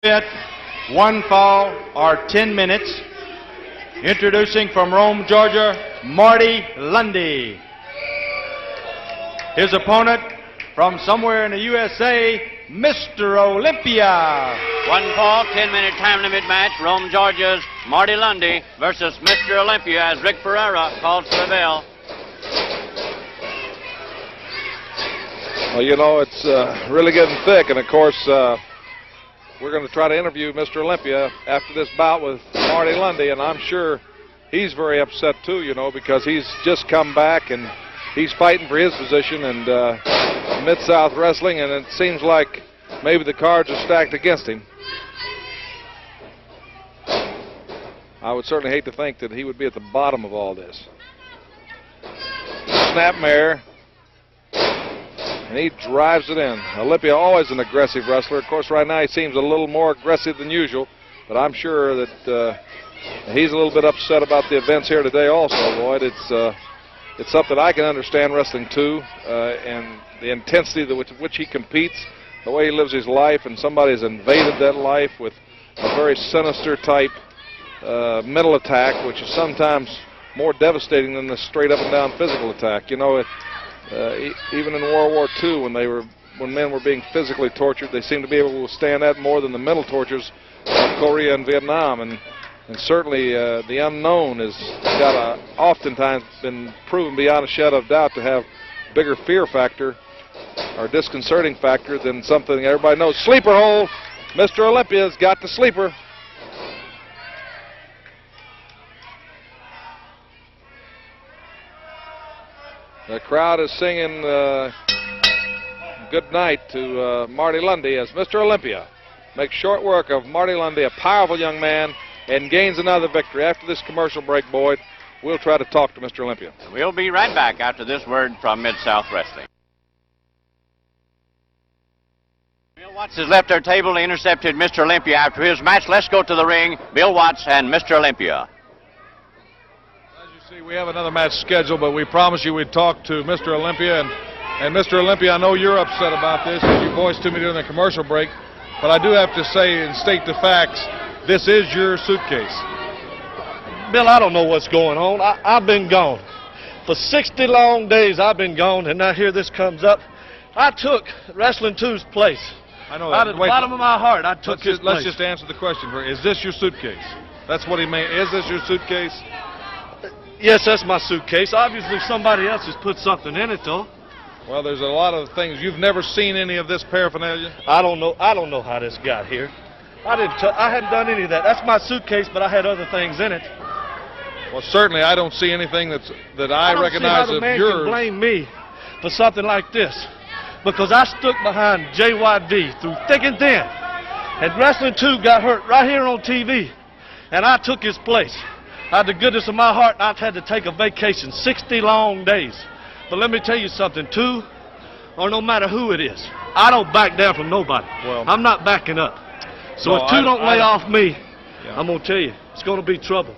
One fall or 10 minutes. Introducing from Rome, Georgia, Marty Lundy. His opponent from somewhere in the USA, Mr. Olympia. One fall, 10-minute time limit match. Rome, Georgia's Marty Lundy versus Mr. Olympia as Rick Ferreira calls for the bell. Well, you know, it's really getting thick, and of course, we're going to try to interview Mr. Olympia after this bout with Marty Lundy, and I'm sure he's very upset too, you know, because he's just come back and he's fighting for his position in Mid-South Wrestling, and it seems like maybe the cards are stacked against him. I would certainly hate to think that he would be at the bottom of all this. Snapmare. And he drives it in. Olympia always an aggressive wrestler. Of course, right now he seems a little more aggressive than usual, but I'm sure that he's a little bit upset about the events here today also, Lloyd. It's something I can understand wrestling too, and the intensity with which he competes, the way he lives his life, and somebody's invaded that life with a very sinister type mental attack, which is sometimes more devastating than the straight up and down physical attack. You know, even in World War II, when men were being physically tortured, they seemed to be able to withstand that more than the mental tortures of Korea and Vietnam. And certainly the unknown has oftentimes been proven beyond a shadow of doubt to have bigger fear factor or disconcerting factor than something everybody knows. Sleeper hole. Mr. Olympia's got the sleeper. The crowd is singing good night to Marty Lundy as Mr. Olympia makes short work of Marty Lundy, a powerful young man, and gains another victory. After this commercial break, Boyd, we'll try to talk to Mr. Olympia. We'll be right back after this word from Mid-South Wrestling. Bill Watts has left our table and intercepted Mr. Olympia after his match. Let's go to the ring. Bill Watts and Mr. Olympia. See, we have another match scheduled, but we promised you we'd talk to Mr. Olympia. And Mr. Olympia, I know you're upset about this, as you voiced to me during the commercial break, but I do have to say and state the facts. This is your suitcase. Bill, I don't know what's going on. I've been gone. For 60 long days I've been gone, and now here this comes up. I took Wrestling 2's place. I know that. Out of the bottom of my heart, I took his place. Let's just answer the question. Is this your suitcase? That's what he meant. Is this your suitcase? Yes, that's my suitcase. Obviously, somebody else has put something in it, though. Well, there's a lot of things. You've never seen any of this paraphernalia? I don't know how this got here. I hadn't done any of that. That's my suitcase, but I had other things in it. Well, certainly, I don't see anything that I recognize as yours. I don't see how the man can blame me for something like this, because I stuck behind JYD through thick and thin, and Wrestling 2 got hurt right here on TV, and I took his place. Out of the goodness of my heart, I've had to take a vacation, 60 long days. But let me tell you something, 2, or no matter who it is, I don't back down from nobody. Well, I'm not backing up. So if 2 don't lay off me, I'm going to tell you, it's going to be trouble,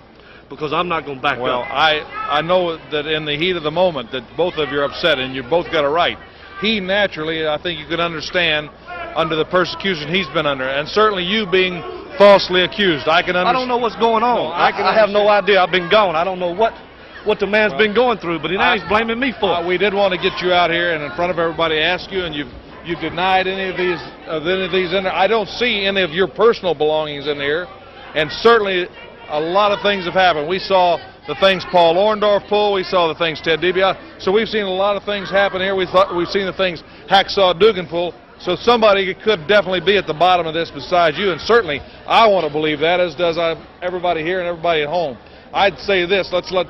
because I'm not going to back up. Well, I know that in the heat of the moment that both of you are upset, and you both got it right. He naturally, I think you can understand, under the persecution he's been under, and certainly you being falsely accused. I can understand. I don't know what's going on. No, I have no idea. I've been gone. I don't know what the man's been going through, but now he's blaming me for it. We did want to get you out here and in front of everybody ask you, and you've denied any of these in there. I don't see any of your personal belongings in here, and certainly a lot of things have happened. We saw the things Paul Orndorff pull. We saw the things Ted DiBiase. So we've seen a lot of things happen here. We've seen the things Hacksaw Dugan pull. So somebody could definitely be at the bottom of this besides you, and certainly I want to believe that, as does everybody here and everybody at home. I'd say this, let's let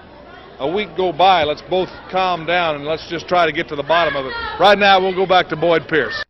a week go by, let's both calm down, and let's just try to get to the bottom of it. Right now, we'll go back to Boyd Pierce.